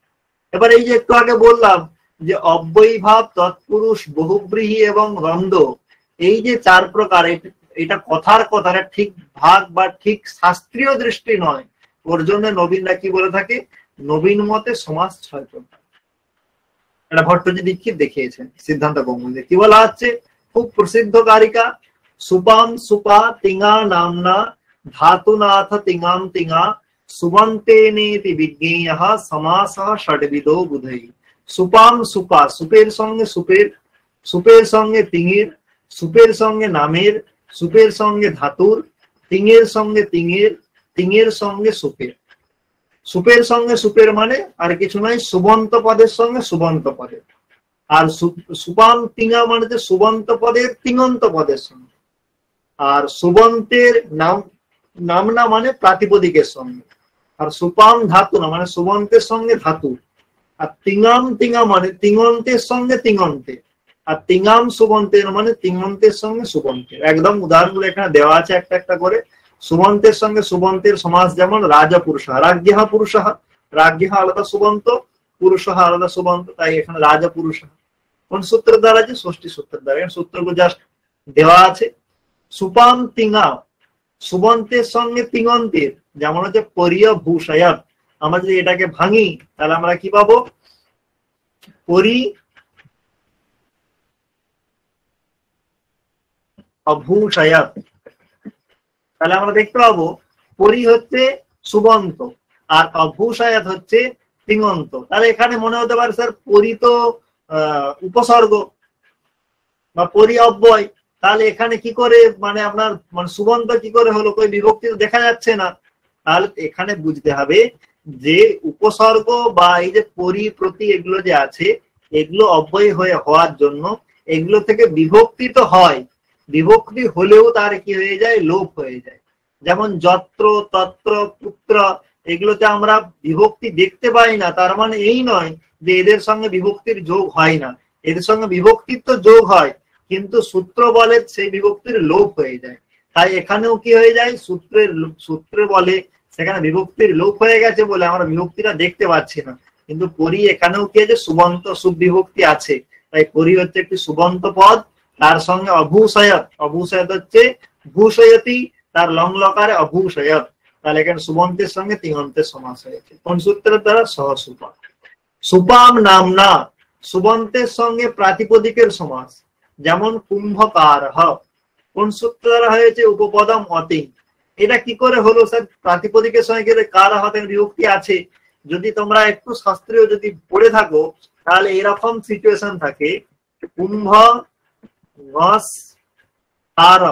এবার এই যে একটু আগে বললাম যে অব্যয়ী ভাব, তৎপুরুষ, বহুব্রীহি এবং দ্বন্দ্ব, এই যে চার প্রকার, এটা কথার কথা, ঠিক ভাগ বা ঠিক শাস্ত্রীয় দৃষ্টি নয়। ওর জন্য নবীনরা কি বলে থাকে? নবীন মতে সমাস 6 প্রকার। এটা ভট্টজি দীক্ষিত দেখিয়েছেন সিদ্ধান্ত কৌমুদে। কি বলা হচ্ছে? খুব প্রসিদ্ধ কারিকা, সুপাম সুপা তিঙা নামনা ধাতুনাথ তিঙাম তিঙা সুবন্তেনেতি বিজ্ঞেয়ঃ সমাসঃ ষডবিধো বুধৈ। সুপাম সুপা, সুপের সঙ্গে সুপের, সুপের সঙ্গে তিঙের, সুপের সঙ্গে নামের, সুপের সঙ্গে ধাতুর, তিঙের সঙ্গে তিঙের, তিঙের সঙ্গে সুপের। সুপের সঙ্গে সুপের মানে আর কিছু নয়, সুবন্ত পদের সঙ্গে সুবন্ত পদের। আর সুপাম তিঙা মানে যে সুবন্ত পদের তিঙন্ত পদের সঙ্গে। আর সুবন্তের নামনা মানে প্রাতিপদিকের সঙ্গে। আর সুপাম ধাতু না মানে সুবন্তের সঙ্গে ধাতু। আর তিঙাম তিঙা মানে তিঙন্তের সঙ্গে তিঙন্তের। আর তিঙাম সুবন্তের মানে তিঙন্তের সঙ্গে সুবন্তের। একদম উদাহরণগুলো এখানে দেওয়া আছে একটা একটা করে। সুবন্তের সঙ্গে সুবন্তের সমাস যেমন রাজা পুরুষ, রাজ্ঞা পুরুষ, রাজ্ঞা আলাদা সুবন্ত, পুরুষ আলাদা সুবন্ত, তাই এখানে রাজা পুরুষ। কোন সূত্রের দ্বারা? যে ষষ্ঠী সূত্রের দ্বারা। সূত্রগুলো জাস্ট দেওয়া আছে। সুপাম তিঙা, সুবন্তের সঙ্গে তিঙন্তের, যেমন হচ্ছে পরিয় ভূষয়াত। আমরা যদি এটাকে ভাঙি তাহলে আমরা কি পাবো? পরি অভূষয়াত। তাহলে আমরা দেখতে পাবো পরি হচ্ছে সুবন্ত আর অভূষয়াত হচ্ছে তিঙন্ত। তাহলে এখানে মনে হতে পারে স্যার পরি তো উপসর্গ বা পরি অব্যয়, তাহলে এখানে কি করে মানে আপনার মানে সুবন্ত কি করে হলো? কই বিভক্তি তো দেখা যাচ্ছে না। তাহলে এখানে বুঝতে হবে যে উপসর্গ বা এই যে পরি প্রতি এগুলো যে আছে, এগুলো অব্যয় হয়ে হওয়ার জন্য এগুলো থেকে বিভক্তি তো হয়, বিভক্তি হলেও তার কি হয়ে যায়, লোপ হয়ে যায়। যেমন যত্র, তত্র, পুত্র, এগুলোতে আমরা বিভক্তি দেখতে পাই না, তার মানে এই নয় যে এদের সঙ্গে বিভক্তির যোগ হয় না, এদের সঙ্গে বিভক্তির তো যোগ হয়, কিন্তু সূত্র বলে সেই বিভক্তির লোপ হয়ে যায়। তাই এখানেও কি হয়ে যায়, সূত্রে বলে সেখানে বিভক্তির লোপ হয়ে গেছে বলে আমরা বিভক্তিটা দেখতে পাচ্ছি না। কিন্তু পরি এখানেও কি আছে, সুবন্ত সুবিভক্তি আছে, তাই পরি হচ্ছে একটি সুবন্ত পদ, তার সঙ্গে অভূষয়ত, অভূষয়ত হচ্ছে ভূষয়তি, তার লং লকারে অভূষয়ত, তাহলে এখানে সুবন্তের সঙ্গে তিঙন্তের সমাস হয়েছে। কোন সূত্রের দ্বারা, সহসুপা। সুপাম নামনা, সুবন্তের সঙ্গে প্রাতিপদিকের সমাস, যেমন কুম্ভকার, কোন সূত্র দ্বারা হয়েছে, উপপদম অতি। এটা কি করে হলো স্যার, প্রাতিপদিকের সঙ্গে কার হাতে বিভক্তি আছে। যদি তোমরা একটু শাস্ত্রীয় যদি পড়ে থাকো তাহলে এরকম সিচুয়েশন থাকে, কুম্ভ ঘস কার,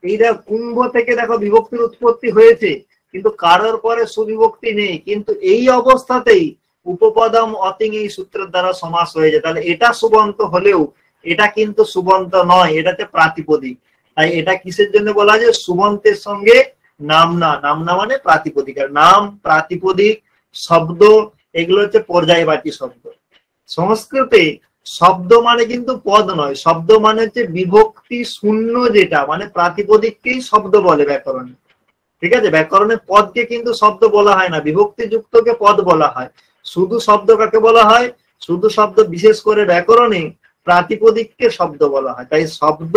এইটা কুম্ভ থেকে দেখো বিভক্তির উৎপত্তি হয়েছে, কিন্তু কারোর পরে সুবিভক্তি নেই, কিন্তু এই অবস্থাতেই উপপদম অতিং এই সূত্রের দ্বারা সমাস হয়েছে, তাহলে এটা সুবন্ত হলেও এটা কিন্তু সুবন্ত নয়, এটাতে প্রাতিপদিক। তাই এটা কিসের জন্য বলা যায়, সুবন্তের সঙ্গে নামনা, নামনা মানে প্রাতিপদিক, আর নাম, প্রাতিপদিক, শব্দ, এগুলো হচ্ছে পর্যায়বাচী শব্দ। সংস্কৃতে শব্দ মানে কিন্তু পদ নয়, শব্দ মানে হচ্ছে বিভক্তি শূন্য, যেটা মানে প্রাতিপদিককেই শব্দ বলে ব্যাকরণে। ঠিক আছে, ব্যাকরণে পদকে কিন্তু শব্দ বলা হয় না, বিভক্তি যুক্তকে পদ বলা হয়। শুধু শব্দ কাকে বলা হয়, শুধু শব্দ বিশেষ করে ব্যাকরণে প্রাতিপদিককে শব্দ বলা হয়। তাই শব্দ,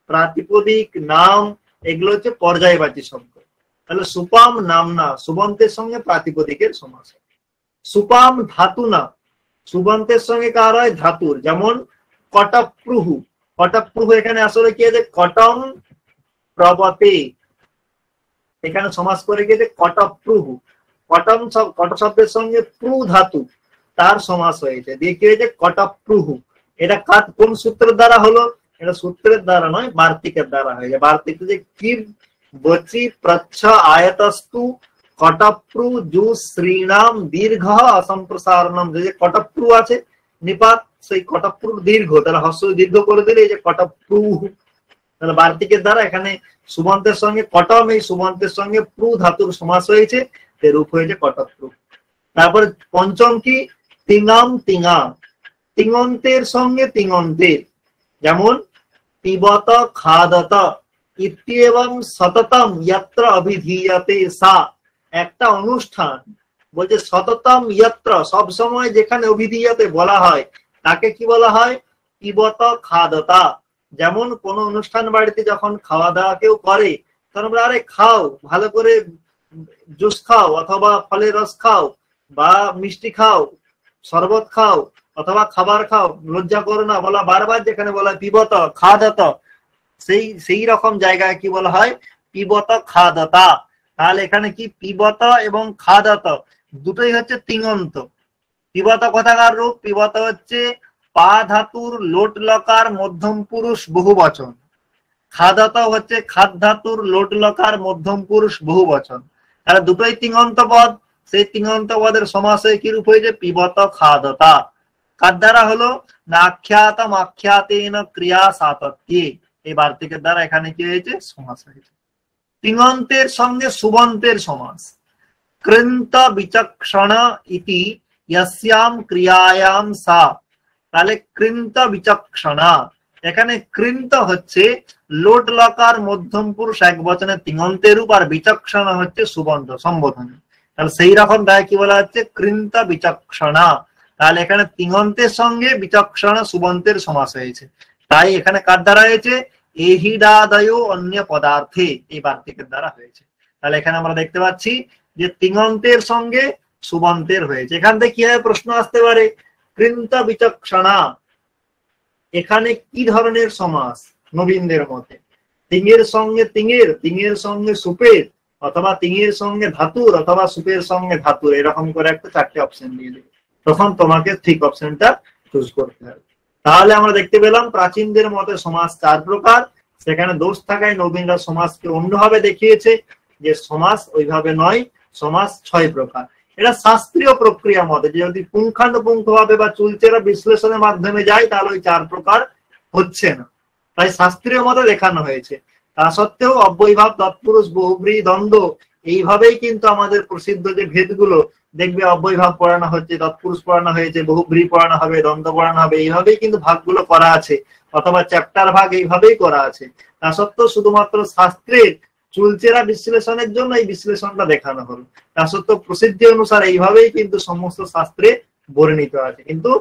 প্রাতিপদিক, নাম, এগুলো হচ্ছে পর্যায়বাচী শব্দ। তাহলে সুপাম নামনা, সুবন্তের সঙ্গে প্রাতিপদিকের সমাস। সুপাম ধাতুনা, সুবন্তের সঙ্গে কার হয়, ধাতুর, যেমন কটপ্রুহু, কটপ্রুহু এখানে আসলে কি আছে, কটম প্রবতে, এখানে সমাস করে গিয়েছে কটপ্রুহু, কটম কট শব্দের সঙ্গে প্রু ধাতু, তার সমাস হয়েছে, দিয়ে কি হয়েছে, কটপ্রুহু। এটা কোন সূত্রের দ্বারা হলো, এটা সূত্রের দ্বারা নয়, বার্তিকের দ্বারা হয়েছে। বার্তিক যে কি বচি প্রচ্ছ আয়তস্তু কটপ্রু জু শ্রীনাম দীর্ঘ অসম্প্রসারণম, যে কটপ্রু আছে নিপাত, সেই কটপ্রু দীর্ঘ, তাহলে হস্য দীর্ঘ করে দিলে এই যে কটপ্রু, তাহলে বার্তিকের দ্বারা এখানে সুবন্তের সঙ্গে কটম, এই সুবন্তের সঙ্গে প্রু ধাতুর সমাস হয়েছে, এর রূপ হয়েছে কটপ্রু। তারপরে পঞ্চম কি, তিঙাম তিঙা, তিঙন্তের সঙ্গে তিঙন্তের, যেমন পিবত খাদত ইত্যেবং সততম যত্র অভিধীয়তে সা, একটা অনুষ্ঠান বলছে সততম যত্র, সব সময় যেখানে অভিধীয়তে বলা হয় তাকে কি বলা হয়, পিবত খাদতা। যেমন কোন অনুষ্ঠান বাড়িতে যখন খাওয়া দাওয়া কেউ করে তখন বলে, আরে খাও, ভালো করে জুস খাও, অথবা ফলের রস খাও, বা মিষ্টি খাও, শরবত খাও, অথবা খাবার খাও, লজ্জা করো না, বলা বারবার যেখানে বলা হয় পিবত খাদত, সেই রকম জায়গায় কি বলা হয়, পিবত খাদতা। তাহলে এখানে কি, পিবত এবং খাদত দুটোই হচ্ছে তিঙন্ত। পিবত কথাকার রূপ, পিবত হচ্ছে পা ধাতুর লোট লকার মধ্যম পুরুষ বহু বচন, খাদত হচ্ছে খাদ ধাতুর লোট লকার মধ্যম পুরুষ বহু বচন, তাহলে দুটোই তিঙন্ত পদ। সেই তিঙন্ত পদের সমাস হয়ে কি রূপ হয়েছে, পিবত খাদতা। কার দ্বারা হলো, না আখ্যাতম আখ্যাতেন ক্রিয়া সাতত্যে, এই বার্তিকের দ্বারা এখানে কি হয়েছে, সমাস হয়েছে। তিঙন্তের সঙ্গে সুবন্তের সমাস, কৃন্ত বিচক্ষণ ইতি ইয়াস্যাম ক্রিয়ায়াম সা, তাহলে কৃন্ত বিচক্ষণা, এখানে কৃন্ত হচ্ছে লোট লকার মধ্যম পুরুষ এক বচনের তিঙন্তের রূপ, আর বিচক্ষণ হচ্ছে সুবন্ত সম্বোধন, তাহলে সেই রকম তাই কি বলা হচ্ছে, কৃন্ত বিচক্ষণা। তাহলে এখানে তিঙন্তের সঙ্গে বিচক্ষণ সুবন্তের সমাস হয়েছে, তাই এখানে কার দ্বারা হয়েছে, এহিডাদয় অন্য পদার্থে, এই বার্তিকের দ্বারা হয়েছে। তাহলে এখানে আমরা দেখতে পাচ্ছি যে তিঙন্তের সঙ্গে সুবন্তের হয়েছে। এখান থেকে কি হয় প্রশ্ন আসতে পারে, কৃন্ত বিচক্ষণা এখানে কি ধরনের সমাস নবীনদের মতে, তিঙের সঙ্গে তিঙের, তিঙের সঙ্গে সুপের, অথবা তিঙের সঙ্গে ধাতুর, অথবা সুপের সঙ্গে ধাতুর, এরকম করে একটা চারটে অপশন দিয়ে দেবে, তখন তোমাকে ঠিক অপশনটা চুজ করতে হবে। তাহলে আমরা দেখতে পেলাম প্রাচীনদের মতে সমাস 4 প্রকার, সেখানে দোষ থাকায় নবীনরা সমাসকে অন্যভাবে দেখিয়েছে, যে সমাস ওইভাবে নয়, সমাস 6 প্রকার। এটা শাস্ত্রীয় প্রক্রিয়া মতে যদি পুঙ্খানুপুঙ্খ ভাবে বা চুলচেরা বিশ্লেষণের মাধ্যমে যায় তাহলে ওই 4 প্রকার হচ্ছে না, তাই শাস্ত্রীয় মতে দেখানো হয়েছে। তা সত্ত্বেও অব্যয়ভাব, তৎপুরুষ, বহুব্রী, দ্বন্দ্ব এইভাবেই কিন্তু আমাদের প্রসিদ্ধ যে ভেদগুলো দেখবে অব্যয়ভাব পড়ানো হচ্ছে, তৎপুরুষ পড়ানো হয়েছে, বহুব্রী পড়ানো হবে, দ্বন্দ্ব পড়ানো হবে, এইভাবেই কিন্তু ভাগগুলো করা আছে, অথবা চ্যাপ্টার ভাগ এইভাবেই করা আছে। তা সত্ত্বেও শুধুমাত্র শাস্ত্রের চুলচেরা বিশ্লেষণের জন্য এই বিশ্লেষণটা দেখানো হলো। তা সত্ত্বেও প্রসিদ্ধি অনুসারে এইভাবেই কিন্তু সমস্ত শাস্ত্রে বর্ণিত আছে, কিন্তু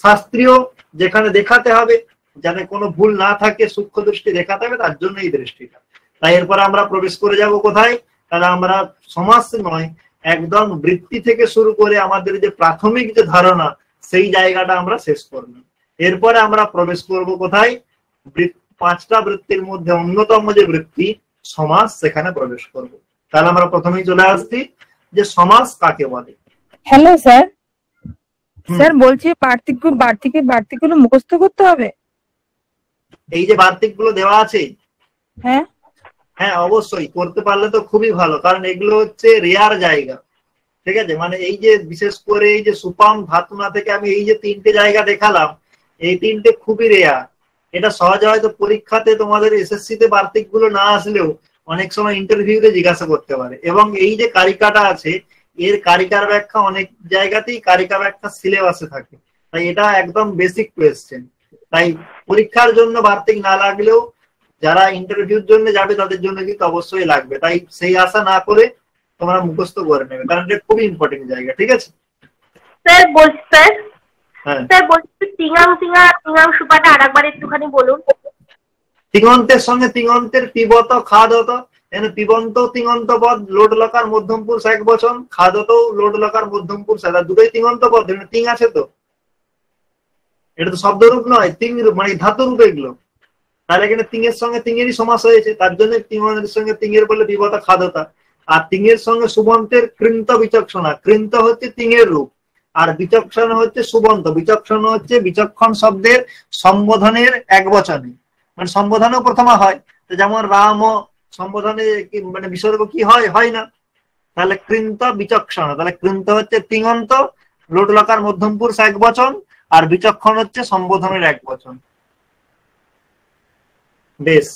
শাস্ত্রীয় যেখানে দেখাতে হবে যাতে কোনো ভুল না থাকে, সূক্ষ্ম দৃষ্টি দেখাতে হবে, তার জন্য এই দৃষ্টিটা। তাই এরপর আমরা প্রবেশ করে যাব কোথায়, তাহলে আমরা সমাজ নয় একদম বৃত্তি থেকে শুরু করে আমাদের যে প্রাথমিক যে ধারণা সেই জায়গাটা আমরা শেষ করব। এরপরে আমরা প্রবেশ করব কোথায়, 5টা বৃত্তির মধ্যে অন্যতম যে বৃত্তি সমাজ, সেখানে প্রবেশ করব। তাহলে আমরা প্রথমেই চলে আসছি যে সমাজ কাকে বলে। হ্যালো স্যার, স্যার বলছি বার্তিকগুলো মুখস্থ করতে হবে? এই যে বার্তিকগুলো দেওয়া আছে, হ্যাঁ হ্যাঁ অবশ্যই করতে পারলে তো খুবই ভালো, কারণ এগুলো হচ্ছে রেয়ার জায়গা, ঠিক আছে। মানে এই যে বিশেষ করে এই যে সুপাম ধাতুনা থেকে আমি এই যে 3টে জায়গা দেখালাম, এই 3টে খুবই রেয়ার। এটা সহজে হয়তো পরীক্ষাতে তোমাদের এসএসসি তে বার্তিক গুলো না আসলেও অনেক সময় ইন্টারভিউতে জিজ্ঞাসা করতে পারে। এবং এই যে কারিকাটা আছে, এর কারিকার ব্যাখ্যা অনেক জায়গাতেই কারিকা ব্যাখ্যা সিলেবাসে থাকে, তাই এটা একদম বেসিক কোয়েশ্চেন। তাই পরীক্ষার জন্য বার্তিক না লাগলেও যারা ইন্টারভিউর জন্য যাবে তাদের জন্য কিন্তু অবশ্যই লাগবে। তাই সেই আশা না করে তোমরা মুখস্থ করে নেবে, কারণ এটা খুবই ইম্পর্টেন্ট জায়গা, ঠিক আছে। স্যার বলছি স্যার, হ্যাঁ স্যার বলছি তিঙাং সুপাটা আরেকবার একটুখানি বলুন। তিঙন্তের সঙ্গে তিঙন্তের পিবত খাদত, পিবন্ত তিঙন্ত পদ, লোট লকার মধ্যম পুরুষ এক বচন, খাদত লোট লকার মধ্যম পুরুষ, দুটোই তিঙন্ত পদ, তিং আছে তো, এটা তো শব্দরূপ নয়, তিং মানে ধাতু রূপ এগুলো। তাহলে এখানে তিঙের সঙ্গে তিঙেরই সমাস হয়েছে, তার জন্য তিঙের সঙ্গে তিঙের বলে বিবত খাদতা। আর তিঙের সঙ্গে সুবন্তের কৃন্ত বিচক্ষণা, কৃন্ত হচ্ছে তিঙের রূপ, আর বিচক্ষণ হচ্ছে সুবন্ত। বিচক্ষণ হচ্ছে বিচক্ষণ শব্দের সম্বোধনের এক বচনে, মানে সম্বোধনও প্রথমা হয়, যেমন রাম সম্বোধনে মানে বিসর্গ কি হয়, হয় না। তাহলে কৃন্ত বিচক্ষণ, তাহলে কৃন্ত হচ্ছে তিঙন্ত, লোট লকার মধ্যম পুরুষ এক বচন, আর বিচক্ষণ হচ্ছে সম্বোধনের এক বচন। বেশ।